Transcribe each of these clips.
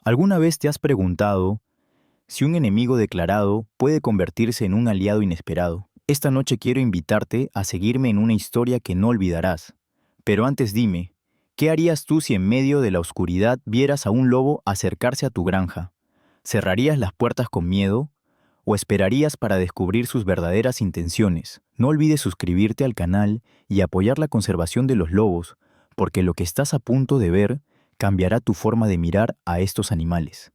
¿Alguna vez te has preguntado si un enemigo declarado puede convertirse en un aliado inesperado? Esta noche quiero invitarte a seguirme en una historia que no olvidarás. Pero antes dime, ¿qué harías tú si en medio de la oscuridad vieras a un lobo acercarse a tu granja? ¿Cerrarías las puertas con miedo o esperarías para descubrir sus verdaderas intenciones? No olvides suscribirte al canal y apoyar la conservación de los lobos, porque lo que estás a punto de ver cambiará tu forma de mirar a estos animales.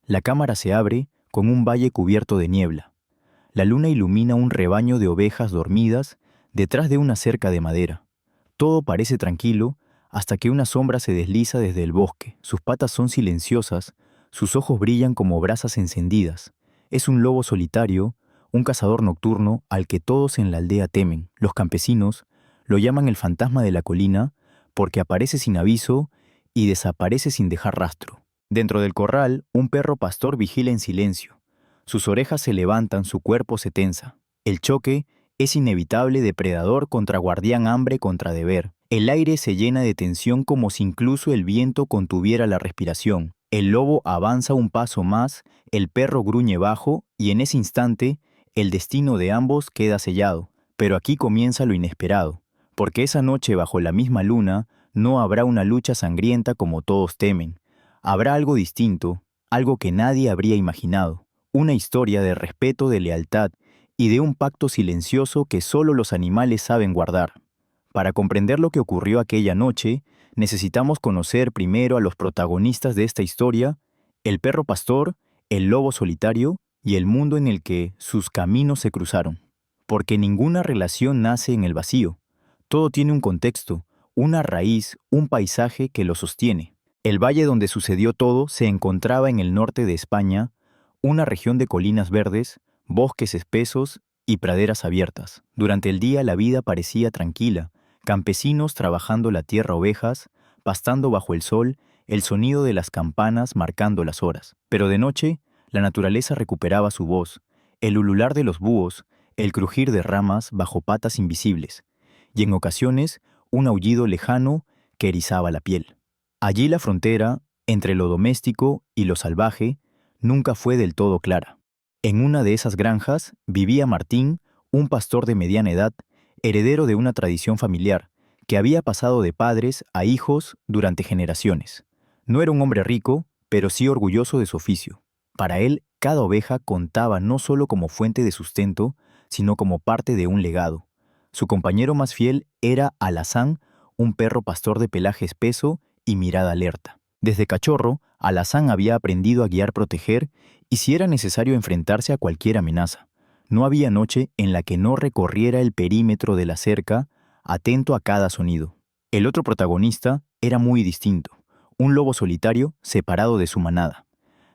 La cámara se abre con un valle cubierto de niebla. La luna ilumina un rebaño de ovejas dormidas detrás de una cerca de madera. Todo parece tranquilo hasta que una sombra se desliza desde el bosque. Sus patas son silenciosas, sus ojos brillan como brasas encendidas. Es un lobo solitario, un cazador nocturno al que todos en la aldea temen. Los campesinos lo llaman el fantasma de la colina porque aparece sin aviso y desaparece sin dejar rastro. Dentro del corral, un perro pastor vigila en silencio. Sus orejas se levantan, su cuerpo se tensa. El choque es inevitable, depredador contra guardián, hambre contra deber. El aire se llena de tensión como si incluso el viento contuviera la respiración. El lobo avanza un paso más, el perro gruñe bajo y en ese instante el destino de ambos queda sellado. Pero aquí comienza lo inesperado, porque esa noche bajo la misma luna no habrá una lucha sangrienta como todos temen. Habrá algo distinto, algo que nadie habría imaginado. Una historia de respeto, de lealtad y de un pacto silencioso que solo los animales saben guardar. Para comprender lo que ocurrió aquella noche, necesitamos conocer primero a los protagonistas de esta historia, el perro pastor, el lobo solitario y el mundo en el que sus caminos se cruzaron. Porque ninguna relación nace en el vacío. Todo tiene un contexto, una raíz, un paisaje que lo sostiene. El valle donde sucedió todo se encontraba en el norte de España, una región de colinas verdes, bosques espesos y praderas abiertas. Durante el día la vida parecía tranquila, campesinos trabajando la tierra, ovejas, pastando bajo el sol, el sonido de las campanas marcando las horas. Pero de noche, la naturaleza recuperaba su voz, el ulular de los búhos, el crujir de ramas bajo patas invisibles, y en ocasiones un aullido lejano que erizaba la piel. Allí la frontera, entre lo doméstico y lo salvaje, nunca fue del todo clara. En una de esas granjas vivía Martín, un pastor de mediana edad, heredero de una tradición familiar, que había pasado de padres a hijos durante generaciones. No era un hombre rico, pero sí orgulloso de su oficio. Para él, cada oveja contaba no solo como fuente de sustento, sino como parte de un legado. Su compañero más fiel era Alazán, un perro pastor de pelaje espeso y mirada alerta. Desde cachorro, Alazán había aprendido a guiar, proteger y si era necesario enfrentarse a cualquier amenaza. No había noche en la que no recorriera el perímetro de la cerca, atento a cada sonido. El otro protagonista era muy distinto, un lobo solitario separado de su manada.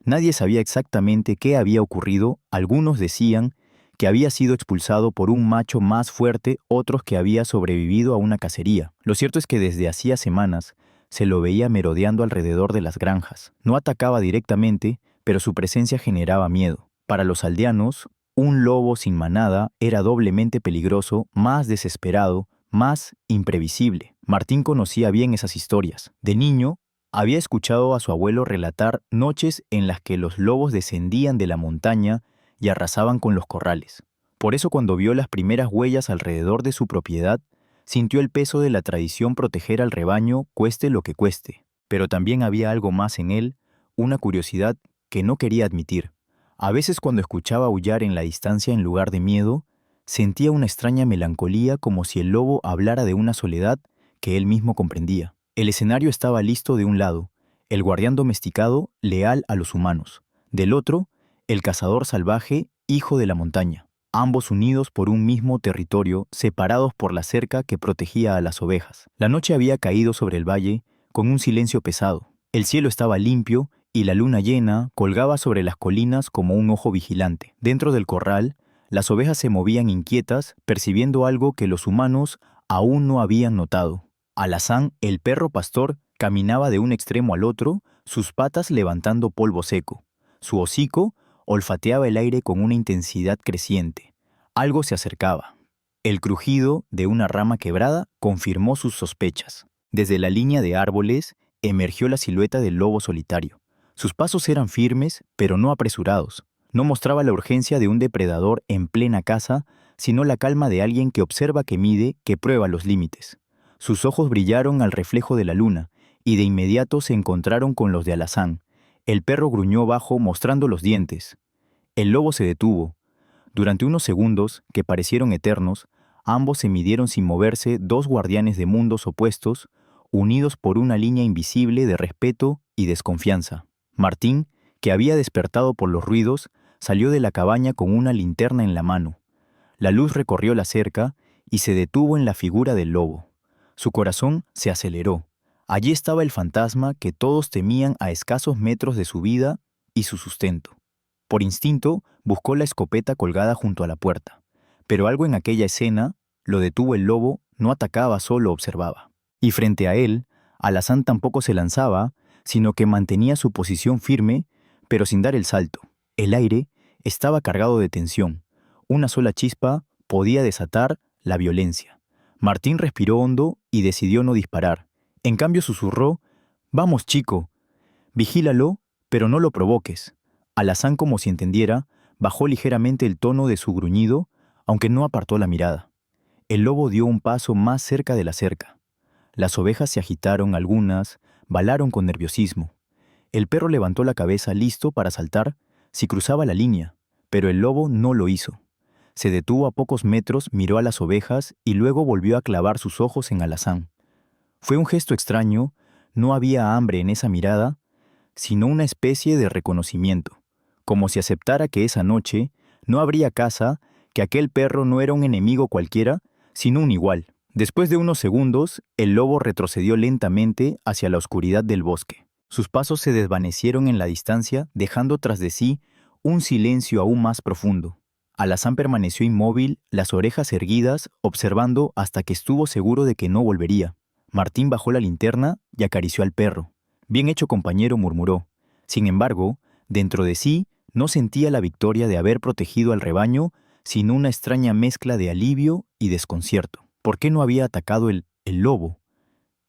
Nadie sabía exactamente qué había ocurrido, algunos decían que había sido expulsado por un macho más fuerte, otros que había sobrevivido a una cacería. Lo cierto es que desde hacía semanas se lo veía merodeando alrededor de las granjas. No atacaba directamente, pero su presencia generaba miedo. Para los aldeanos, un lobo sin manada era doblemente peligroso, más desesperado, más imprevisible. Martín conocía bien esas historias. De niño, había escuchado a su abuelo relatar noches en las que los lobos descendían de la montaña y arrasaban con los corrales. Por eso cuando vio las primeras huellas alrededor de su propiedad, sintió el peso de la tradición proteger al rebaño cueste lo que cueste. Pero también había algo más en él, una curiosidad que no quería admitir. A veces cuando escuchaba aullar en la distancia en lugar de miedo, sentía una extraña melancolía como si el lobo hablara de una soledad que él mismo comprendía. El escenario estaba listo de un lado, el guardián domesticado leal a los humanos. Del otro, el cazador salvaje, hijo de la montaña. Ambos unidos por un mismo territorio, separados por la cerca que protegía a las ovejas. La noche había caído sobre el valle con un silencio pesado. El cielo estaba limpio y la luna llena colgaba sobre las colinas como un ojo vigilante. Dentro del corral, las ovejas se movían inquietas, percibiendo algo que los humanos aún no habían notado. Alazán, el perro pastor, caminaba de un extremo al otro, sus patas levantando polvo seco. Su hocico olfateaba el aire con una intensidad creciente. Algo se acercaba. El crujido de una rama quebrada confirmó sus sospechas. Desde la línea de árboles emergió la silueta del lobo solitario. Sus pasos eran firmes, pero no apresurados. No mostraba la urgencia de un depredador en plena caza, sino la calma de alguien que observa, que mide, que prueba los límites. Sus ojos brillaron al reflejo de la luna, y de inmediato se encontraron con los de Alazán. El perro gruñó bajo, mostrando los dientes. El lobo se detuvo. Durante unos segundos, que parecieron eternos, ambos se midieron sin moverse, dos guardianes de mundos opuestos, unidos por una línea invisible de respeto y desconfianza. Martín, que había despertado por los ruidos, salió de la cabaña con una linterna en la mano. La luz recorrió la cerca y se detuvo en la figura del lobo. Su corazón se aceleró. Allí estaba el fantasma que todos temían a escasos metros de su vida y su sustento. Por instinto, buscó la escopeta colgada junto a la puerta. Pero algo en aquella escena lo detuvo. El lobo no atacaba, solo observaba. Y frente a él, Alazán tampoco se lanzaba, sino que mantenía su posición firme, pero sin dar el salto. El aire estaba cargado de tensión. Una sola chispa podía desatar la violencia. Martín respiró hondo y decidió no disparar. En cambio susurró: «Vamos, chico, vigílalo, pero no lo provoques». Alazán, como si entendiera, bajó ligeramente el tono de su gruñido, aunque no apartó la mirada. El lobo dio un paso más cerca de la cerca. Las ovejas se agitaron, algunas balaron con nerviosismo. El perro levantó la cabeza listo para saltar si cruzaba la línea, pero el lobo no lo hizo. Se detuvo a pocos metros, miró a las ovejas y luego volvió a clavar sus ojos en Alazán. Fue un gesto extraño, no había hambre en esa mirada, sino una especie de reconocimiento, como si aceptara que esa noche no habría caza, que aquel perro no era un enemigo cualquiera, sino un igual. Después de unos segundos, el lobo retrocedió lentamente hacia la oscuridad del bosque. Sus pasos se desvanecieron en la distancia, dejando tras de sí un silencio aún más profundo. Alazán permaneció inmóvil, las orejas erguidas, observando hasta que estuvo seguro de que no volvería. Martín bajó la linterna y acarició al perro. «Bien hecho, compañero», murmuró. Sin embargo, dentro de sí no sentía la victoria de haber protegido al rebaño, sino una extraña mezcla de alivio y desconcierto. ¿Por qué no había atacado el lobo?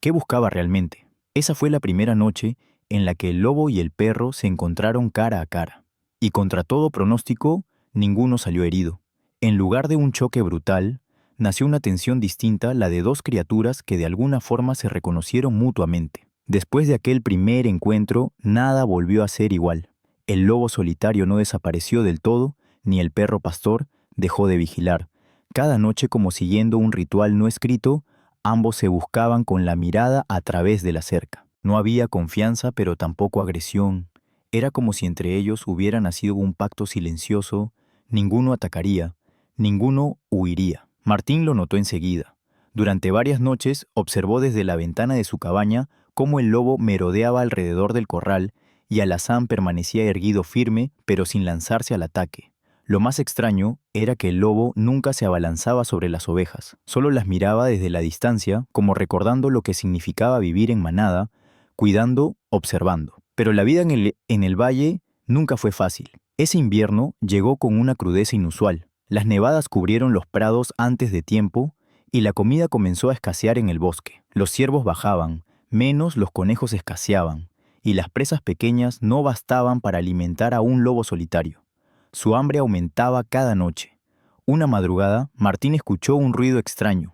¿Qué buscaba realmente? Esa fue la primera noche en la que el lobo y el perro se encontraron cara a cara. Y contra todo pronóstico, ninguno salió herido. En lugar de un choque brutal, nació una tensión distinta, la de dos criaturas que de alguna forma se reconocieron mutuamente. Después de aquel primer encuentro, nada volvió a ser igual. El lobo solitario no desapareció del todo, ni el perro pastor dejó de vigilar. Cada noche, como siguiendo un ritual no escrito, ambos se buscaban con la mirada a través de la cerca. No había confianza, pero tampoco agresión. Era como si entre ellos hubiera nacido un pacto silencioso. Ninguno atacaría, ninguno huiría. Martín lo notó enseguida. Durante varias noches observó desde la ventana de su cabaña cómo el lobo merodeaba alrededor del corral y Alazán permanecía erguido firme, pero sin lanzarse al ataque. Lo más extraño era que el lobo nunca se abalanzaba sobre las ovejas, solo las miraba desde la distancia, como recordando lo que significaba vivir en manada, cuidando, observando. Pero la vida en el valle nunca fue fácil. Ese invierno llegó con una crudeza inusual. Las nevadas cubrieron los prados antes de tiempo y la comida comenzó a escasear en el bosque. Los ciervos bajaban, menos los conejos escaseaban, y las presas pequeñas no bastaban para alimentar a un lobo solitario. Su hambre aumentaba cada noche. Una madrugada, Martín escuchó un ruido extraño.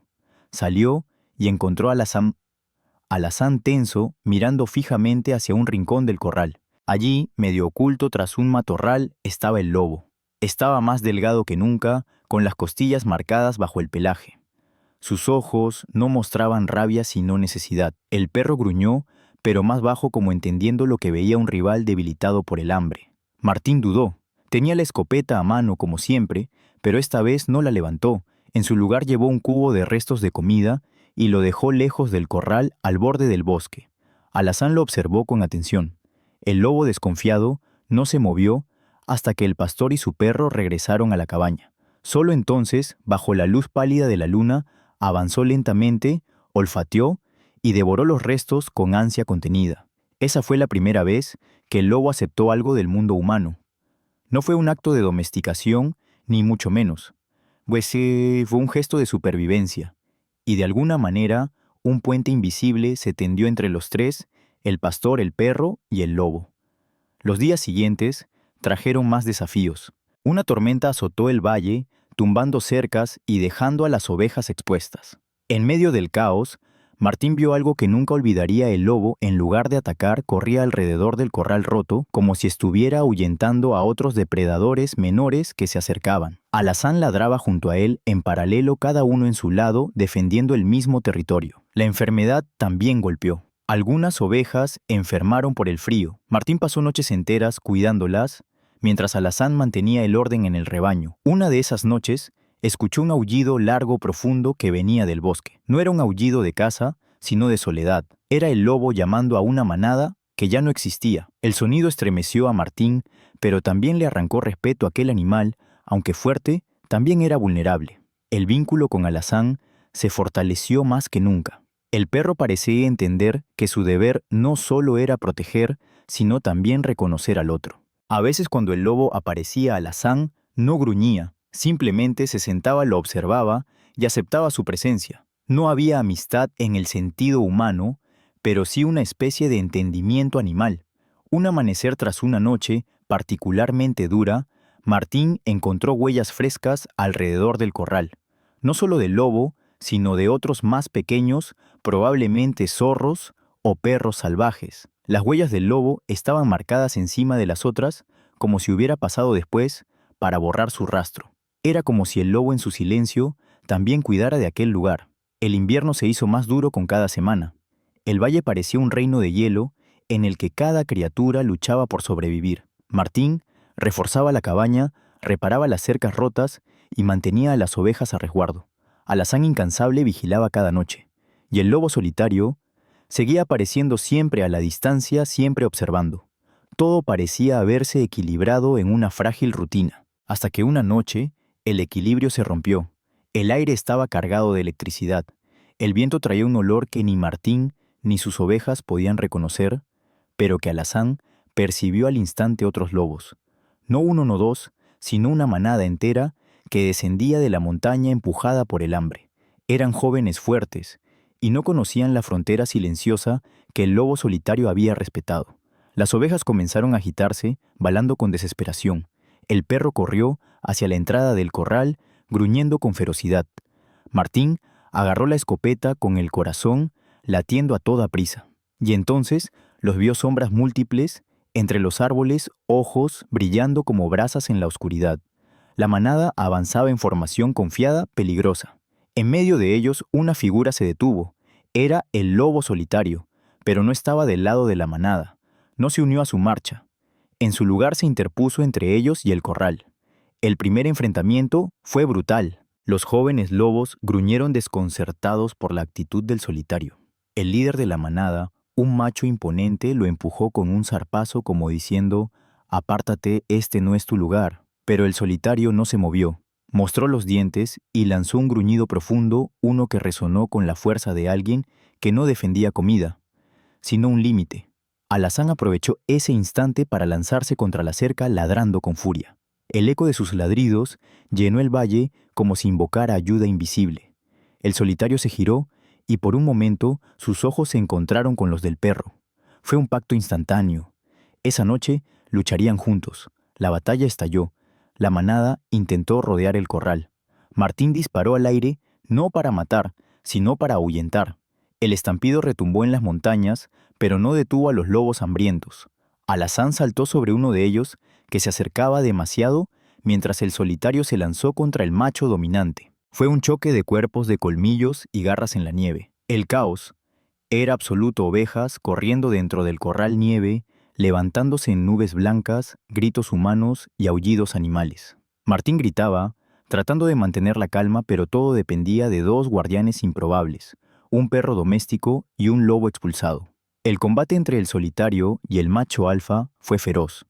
Salió y encontró a Alazán tenso, mirando fijamente hacia un rincón del corral. Allí, medio oculto tras un matorral, estaba el lobo. Estaba más delgado que nunca, con las costillas marcadas bajo el pelaje. Sus ojos no mostraban rabia sino necesidad. El perro gruñó, pero más bajo, como entendiendo lo que veía un rival debilitado por el hambre. Martín dudó. Tenía la escopeta a mano como siempre, pero esta vez no la levantó. En su lugar llevó un cubo de restos de comida y lo dejó lejos del corral, al borde del bosque. Alazán lo observó con atención. El lobo, desconfiado, no se movió hasta que el pastor y su perro regresaron a la cabaña. Solo entonces, bajo la luz pálida de la luna, avanzó lentamente, olfateó y devoró los restos con ansia contenida. Esa fue la primera vez que el lobo aceptó algo del mundo humano. No fue un acto de domesticación, ni mucho menos, pues fue un gesto de supervivencia, y de alguna manera un puente invisible se tendió entre los tres, el pastor, el perro y el lobo. Los días siguientes trajeron más desafíos. Una tormenta azotó el valle, tumbando cercas y dejando a las ovejas expuestas. En medio del caos, Martín vio algo que nunca olvidaría. El lobo, en lugar de atacar, corría alrededor del corral roto, como si estuviera ahuyentando a otros depredadores menores que se acercaban. Alazán ladraba junto a él, en paralelo, cada uno en su lado, defendiendo el mismo territorio. La enfermedad también golpeó. Algunas ovejas enfermaron por el frío. Martín pasó noches enteras cuidándolas, mientras Alazán mantenía el orden en el rebaño. Una de esas noches, escuchó un aullido largo, profundo, que venía del bosque. No era un aullido de caza, sino de soledad. Era el lobo llamando a una manada que ya no existía. El sonido estremeció a Martín, pero también le arrancó respeto a aquel animal, aunque fuerte, también era vulnerable. El vínculo con Alazán se fortaleció más que nunca. El perro parecía entender que su deber no solo era proteger, sino también reconocer al otro. A veces, cuando el lobo aparecía a Alazán, no gruñía, simplemente se sentaba, lo observaba y aceptaba su presencia. No había amistad en el sentido humano, pero sí una especie de entendimiento animal. Un amanecer tras una noche particularmente dura, Martín encontró huellas frescas alrededor del corral, no solo del lobo, sino de otros más pequeños, probablemente zorros o perros salvajes. Las huellas del lobo estaban marcadas encima de las otras, como si hubiera pasado después, para borrar su rastro. Era como si el lobo en su silencio también cuidara de aquel lugar. El invierno se hizo más duro con cada semana. El valle parecía un reino de hielo en el que cada criatura luchaba por sobrevivir. Martín reforzaba la cabaña, reparaba las cercas rotas y mantenía a las ovejas a resguardo. Alazán incansable vigilaba cada noche, y el lobo solitario seguía apareciendo siempre a la distancia, siempre observando. Todo parecía haberse equilibrado en una frágil rutina, hasta que una noche el equilibrio se rompió. El aire estaba cargado de electricidad. El viento traía un olor que ni Martín ni sus ovejas podían reconocer, pero que Alazán percibió al instante. Otros lobos. No uno, no dos, sino una manada entera que descendía de la montaña empujada por el hambre. Eran jóvenes fuertes, y no conocían la frontera silenciosa que el lobo solitario había respetado. Las ovejas comenzaron a agitarse, balando con desesperación. El perro corrió hacia la entrada del corral, gruñendo con ferocidad. Martín agarró la escopeta con el corazón latiendo a toda prisa. Y entonces los vio sombras múltiples entre los árboles, ojos brillando como brasas en la oscuridad. La manada avanzaba en formación confiada, peligrosa. En medio de ellos una figura se detuvo. Era el lobo solitario, pero no estaba del lado de la manada. No se unió a su marcha. En su lugar se interpuso entre ellos y el corral. El primer enfrentamiento fue brutal. Los jóvenes lobos gruñeron desconcertados por la actitud del solitario. El líder de la manada, un macho imponente, lo empujó con un zarpazo como diciendo: «Apártate, este no es tu lugar». Pero el solitario no se movió. Mostró los dientes y lanzó un gruñido profundo, uno que resonó con la fuerza de alguien que no defendía comida, sino un límite. Alazán aprovechó ese instante para lanzarse contra la cerca ladrando con furia. El eco de sus ladridos llenó el valle como si invocara ayuda invisible. El solitario se giró y por un momento sus ojos se encontraron con los del perro. Fue un pacto instantáneo. Esa noche lucharían juntos. La batalla estalló. La manada intentó rodear el corral. Martín disparó al aire no para matar, sino para ahuyentar. El estampido retumbó en las montañas, pero no detuvo a los lobos hambrientos. Alazán saltó sobre uno de ellos, que se acercaba demasiado, mientras el solitario se lanzó contra el macho dominante. Fue un choque de cuerpos, de colmillos y garras en la nieve. El caos era absoluto. Ovejas corriendo dentro del corral, nieve levantándose en nubes blancas, gritos humanos y aullidos animales. Martín gritaba, tratando de mantener la calma, pero todo dependía de dos guardianes improbables, un perro doméstico y un lobo expulsado. El combate entre el solitario y el macho alfa fue feroz.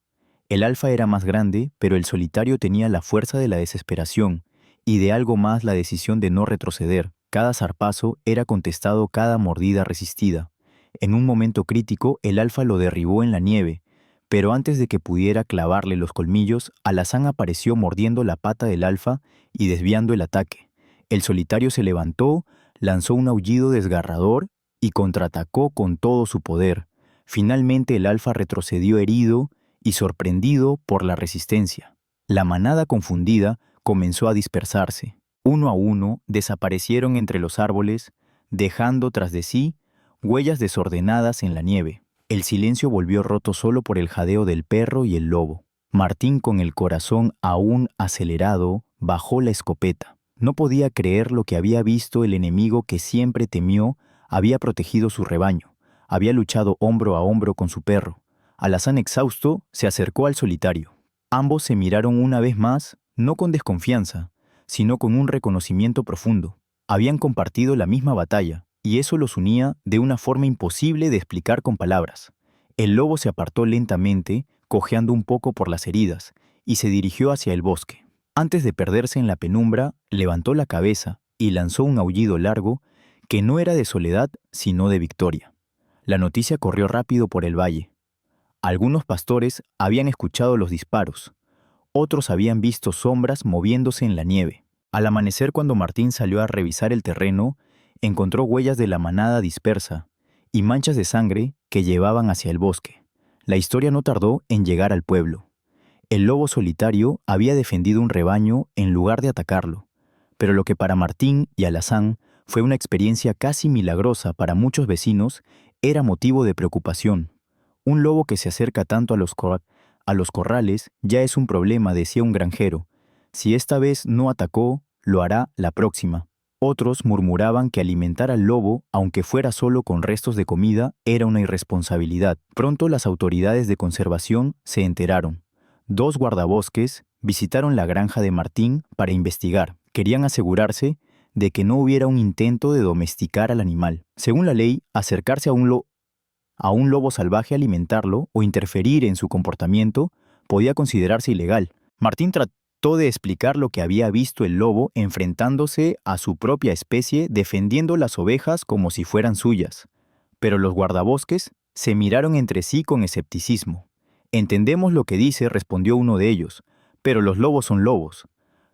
El alfa era más grande, pero el solitario tenía la fuerza de la desesperación y de algo más, la decisión de no retroceder. Cada zarpazo era contestado, cada mordida resistida. En un momento crítico, el alfa lo derribó en la nieve, pero antes de que pudiera clavarle los colmillos, Alazán apareció mordiendo la pata del alfa y desviando el ataque. El solitario se levantó, lanzó un aullido desgarrador y contraatacó con todo su poder. Finalmente el alfa retrocedió herido y sorprendido por la resistencia. La manada confundida comenzó a dispersarse. Uno a uno desaparecieron entre los árboles, dejando tras de sí huellas desordenadas en la nieve. El silencio volvió roto solo por el jadeo del perro y el lobo. Martín, con el corazón aún acelerado, bajó la escopeta. No podía creer lo que había visto. El enemigo que siempre temió había protegido su rebaño, había luchado hombro a hombro con su perro. Alazán, exhausto, se acercó al solitario. Ambos se miraron una vez más, no con desconfianza, sino con un reconocimiento profundo. Habían compartido la misma batalla, y eso los unía de una forma imposible de explicar con palabras. El lobo se apartó lentamente, cojeando un poco por las heridas, y se dirigió hacia el bosque. Antes de perderse en la penumbra, levantó la cabeza y lanzó un aullido largo que no era de soledad, sino de victoria. La noticia corrió rápido por el valle. Algunos pastores habían escuchado los disparos, otros habían visto sombras moviéndose en la nieve. Al amanecer, cuando Martín salió a revisar el terreno, encontró huellas de la manada dispersa y manchas de sangre que llevaban hacia el bosque. La historia no tardó en llegar al pueblo. El lobo solitario había defendido un rebaño en lugar de atacarlo, pero lo que para Martín y Alazán fue una experiencia casi milagrosa para muchos vecinos era motivo de preocupación. Un lobo que se acerca tanto a los corrales ya es un problema, decía un granjero. Si esta vez no atacó, lo hará la próxima. Otros murmuraban que alimentar al lobo, aunque fuera solo con restos de comida, era una irresponsabilidad. Pronto las autoridades de conservación se enteraron. 2 guardabosques visitaron la granja de Martín para investigar. Querían asegurarse de que no hubiera un intento de domesticar al animal. Según la ley, acercarse a un lobo salvaje, alimentarlo o interferir en su comportamiento podía considerarse ilegal. Martín trató de explicar lo que había visto el lobo enfrentándose a su propia especie, defendiendo las ovejas como si fueran suyas. Pero los guardabosques se miraron entre sí con escepticismo. «Entendemos lo que dice», respondió uno de ellos, «pero los lobos son lobos.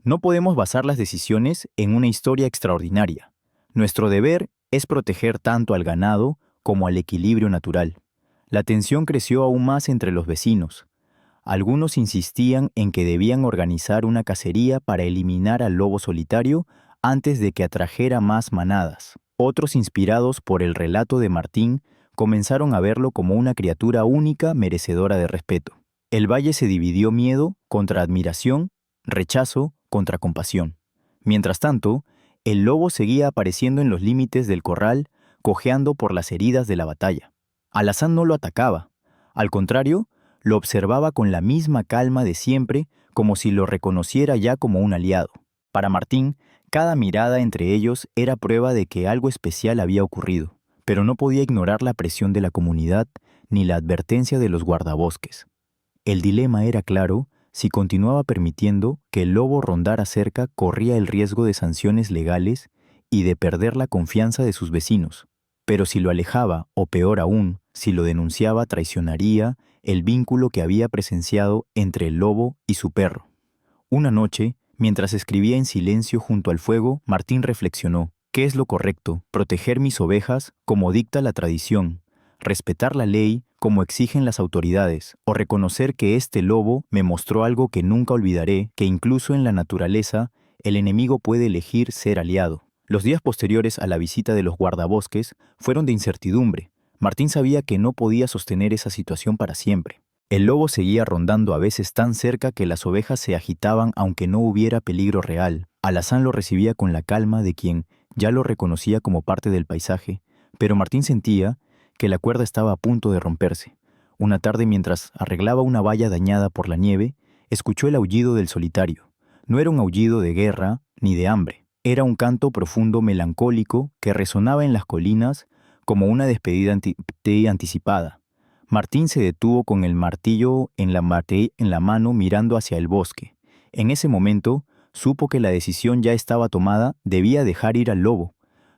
No podemos basar las decisiones en una historia extraordinaria. Nuestro deber es proteger tanto al ganado como al equilibrio natural». La tensión creció aún más entre los vecinos. Algunos insistían en que debían organizar una cacería para eliminar al lobo solitario antes de que atrajera más manadas. Otros, inspirados por el relato de Martín, comenzaron a verlo como una criatura única merecedora de respeto. El valle se dividió: miedo contra admiración, rechazo contra compasión. Mientras tanto, el lobo seguía apareciendo en los límites del corral, cojeando por las heridas de la batalla. Alazán no lo atacaba. Al contrario, lo observaba con la misma calma de siempre, como si lo reconociera ya como un aliado. Para Martín, cada mirada entre ellos era prueba de que algo especial había ocurrido, pero no podía ignorar la presión de la comunidad ni la advertencia de los guardabosques. El dilema era claro: si continuaba permitiendo que el lobo rondara cerca, corría el riesgo de sanciones legales y de perder la confianza de sus vecinos. Pero si lo alejaba, o peor aún, si lo denunciaba, traicionaría el vínculo que había presenciado entre el lobo y su perro. Una noche, mientras escribía en silencio junto al fuego, Martín reflexionó: ¿qué es lo correcto? ¿Proteger mis ovejas como dicta la tradición? ¿Respetar la ley como exigen las autoridades? ¿O reconocer que este lobo me mostró algo que nunca olvidaré, que incluso en la naturaleza el enemigo puede elegir ser aliado? Los días posteriores a la visita de los guardabosques fueron de incertidumbre. Martín sabía que no podía sostener esa situación para siempre. El lobo seguía rondando, a veces tan cerca que las ovejas se agitaban aunque no hubiera peligro real. Alazán lo recibía con la calma de quien ya lo reconocía como parte del paisaje, pero Martín sentía que la cuerda estaba a punto de romperse. Una tarde, mientras arreglaba una valla dañada por la nieve, escuchó el aullido del solitario. No era un aullido de guerra ni de hambre. Era un canto profundo, melancólico, que resonaba en las colinas como una despedida anticipada. Martín se detuvo con el martillo en la mano, mirando hacia el bosque. En ese momento, supo que la decisión ya estaba tomada: debía dejar ir al lobo.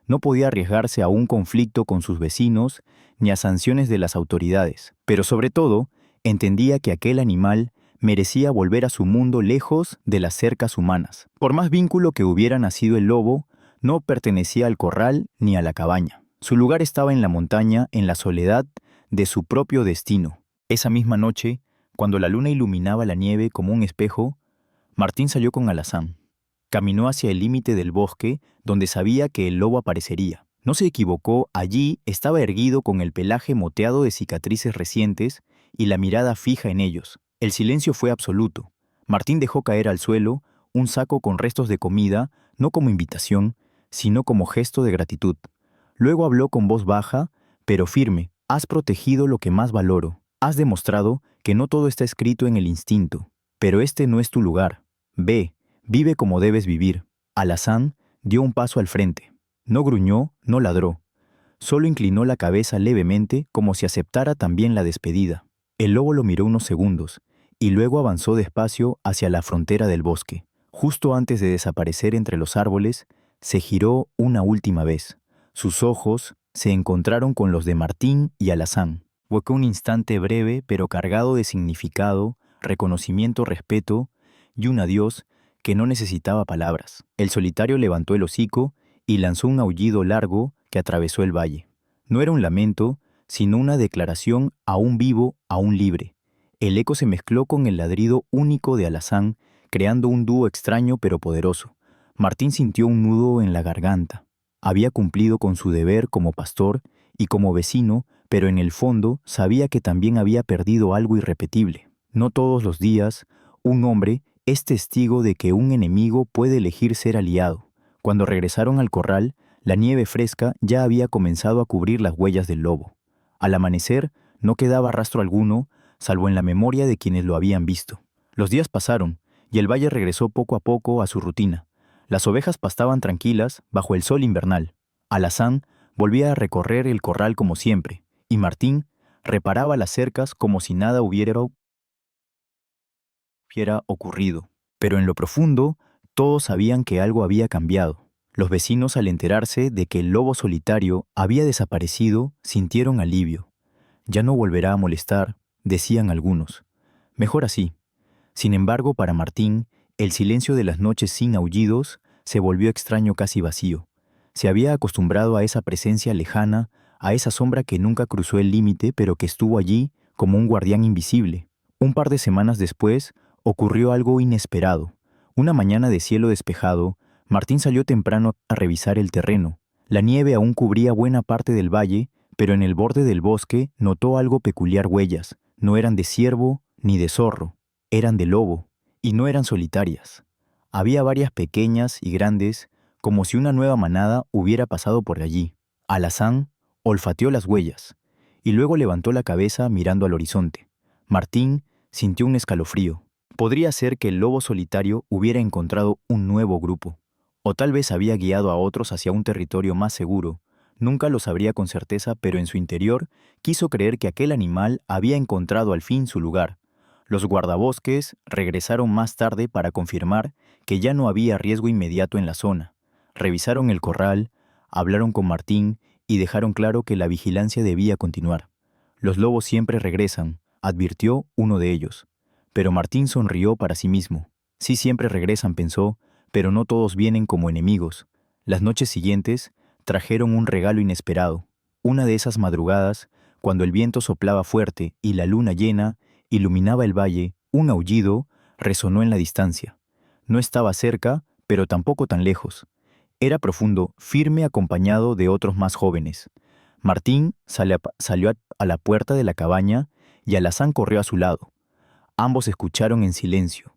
No podía arriesgarse a un conflicto con sus vecinos ni a sanciones de las autoridades. Pero sobre todo, entendía que aquel animal merecía volver a su mundo, lejos de las cercas humanas. Por más vínculo que hubiera nacido el lobo, no pertenecía al corral ni a la cabaña. Su lugar estaba en la montaña, en la soledad de su propio destino. Esa misma noche, Cuando la luna iluminaba la nieve como un espejo, Martín salió con Alazán. Caminó hacia el límite del bosque, donde sabía que el lobo aparecería. No se equivocó, allí estaba erguido con el pelaje moteado de cicatrices recientes y la mirada fija en ellos. El silencio fue absoluto. Martín dejó caer al suelo un saco con restos de comida, no como invitación, sino como gesto de gratitud. Luego habló con voz baja, pero firme. Has protegido lo que más valoro. Has demostrado que no todo está escrito en el instinto. Pero este no es tu lugar. Ve, vive como debes vivir. Alazán dio un paso al frente. No gruñó, no ladró. Solo inclinó la cabeza levemente como si aceptara también la despedida. El lobo lo miró unos segundos y luego avanzó despacio hacia la frontera del bosque. Justo antes de desaparecer entre los árboles, se giró una última vez. Sus ojos se encontraron con los de Martín y Alazán. Fue un instante breve pero cargado de significado, reconocimiento, respeto y un adiós que no necesitaba palabras. El solitario levantó el hocico y lanzó un aullido largo que atravesó el valle. No era un lamento, sino una declaración aún vivo, aún libre. El eco se mezcló con el ladrido único de Alazán, creando un dúo extraño pero poderoso. Martín sintió un nudo en la garganta. Había cumplido con su deber como pastor y como vecino, pero en el fondo sabía que también había perdido algo irrepetible. No todos los días, un hombre es testigo de que un enemigo puede elegir ser aliado. Cuando regresaron al corral, la nieve fresca ya había comenzado a cubrir las huellas del lobo. Al amanecer, no quedaba rastro alguno, salvo en la memoria de quienes lo habían visto. Los días pasaron, y el valle regresó poco a poco a su rutina. Las ovejas pastaban tranquilas bajo el sol invernal. Alazán volvía a recorrer el corral como siempre, y Martín reparaba las cercas como si nada hubiera ocurrido. Pero en lo profundo, todos sabían que algo había cambiado. Los vecinos, al enterarse de que el lobo solitario había desaparecido, sintieron alivio. Ya no volverá a molestar, decían algunos. Mejor así. Sin embargo, para Martín, el silencio de las noches sin aullidos se volvió extraño, casi vacío. Se había acostumbrado a esa presencia lejana, a esa sombra que nunca cruzó el límite, pero que estuvo allí como un guardián invisible. Un par de semanas después, ocurrió algo inesperado. Una mañana de cielo despejado, Martín salió temprano a revisar el terreno. La nieve aún cubría buena parte del valle, pero en el borde del bosque notó algo peculiar: huellas. No eran de ciervo ni de zorro, eran de lobo, y no eran solitarias. Había varias pequeñas y grandes, como si una nueva manada hubiera pasado por allí. Alazán olfateó las huellas, y luego levantó la cabeza mirando al horizonte. Martín sintió un escalofrío. Podría ser que el lobo solitario hubiera encontrado un nuevo grupo, o tal vez había guiado a otros hacia un territorio más seguro. Nunca lo sabría con certeza, pero en su interior quiso creer que aquel animal había encontrado al fin su lugar. Los guardabosques regresaron más tarde para confirmar que ya no había riesgo inmediato en la zona. Revisaron el corral, hablaron con Martín y dejaron claro que la vigilancia debía continuar. Los lobos siempre regresan, advirtió uno de ellos. Pero Martín sonrió para sí mismo. Sí, siempre regresan, pensó, pero no todos vienen como enemigos. Las noches siguientes trajeron un regalo inesperado. Una de esas madrugadas, cuando el viento soplaba fuerte y la luna llena iluminaba el valle, un aullido resonó en la distancia. No estaba cerca, pero tampoco tan lejos. Era profundo, firme, acompañado de otros más jóvenes. Martín salió a la puerta de la cabaña y Alazán corrió a su lado. Ambos escucharon en silencio.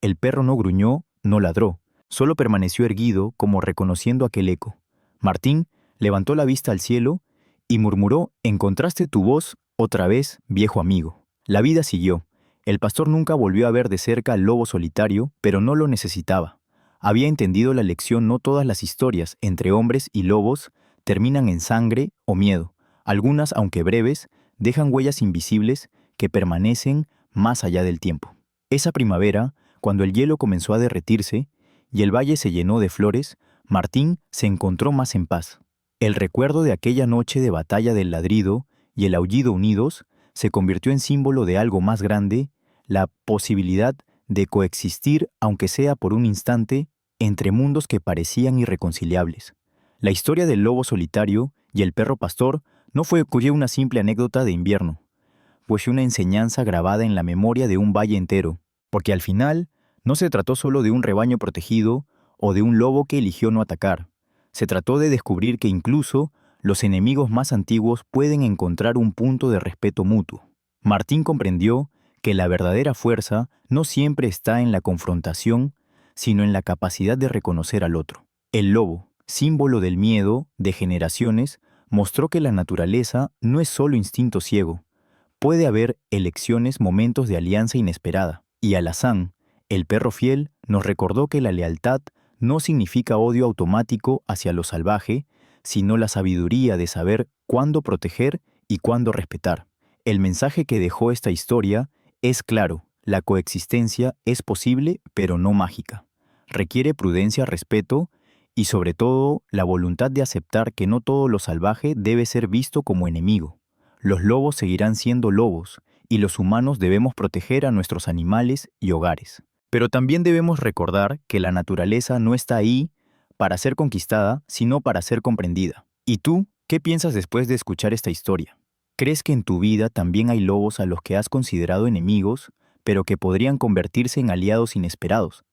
El perro no gruñó, no ladró, solo permaneció erguido como reconociendo aquel eco. Martín levantó la vista al cielo y murmuró: «Encontraste tu voz otra vez, viejo amigo». La vida siguió. El pastor nunca volvió a ver de cerca al lobo solitario, pero no lo necesitaba. Había entendido la lección: no todas las historias entre hombres y lobos terminan en sangre o miedo. Algunas, aunque breves, dejan huellas invisibles que permanecen más allá del tiempo. Esa primavera, cuando el hielo comenzó a derretirse y el valle se llenó de flores, Martín se encontró más en paz. El recuerdo de aquella noche de batalla del ladrido y el aullido unidos se convirtió en símbolo de algo más grande: la posibilidad de coexistir, aunque sea por un instante, entre mundos que parecían irreconciliables. La historia del lobo solitario y el perro pastor no fue una simple anécdota de invierno. fue una enseñanza grabada en la memoria de un valle entero, porque al final no se trató solo de un rebaño protegido o de un lobo que eligió no atacar. Se trató de descubrir que incluso los enemigos más antiguos pueden encontrar un punto de respeto mutuo. Martín comprendió que la verdadera fuerza no siempre está en la confrontación, sino en la capacidad de reconocer al otro. El lobo, símbolo del miedo de generaciones, mostró que la naturaleza no es solo instinto ciego. Puede haber elecciones, momentos de alianza inesperada. Y Alazán, el perro fiel, nos recordó que la lealtad no significa odio automático hacia lo salvaje, sino la sabiduría de saber cuándo proteger y cuándo respetar. El mensaje que dejó esta historia es claro: la coexistencia es posible, pero no mágica. Requiere prudencia, respeto y sobre todo la voluntad de aceptar que no todo lo salvaje debe ser visto como enemigo. Los lobos seguirán siendo lobos y los humanos debemos proteger a nuestros animales y hogares. Pero también debemos recordar que la naturaleza no está ahí para ser conquistada, sino para ser comprendida. ¿Y tú, qué piensas después de escuchar esta historia? ¿Crees que en tu vida también hay lobos a los que has considerado enemigos, pero que podrían convertirse en aliados inesperados?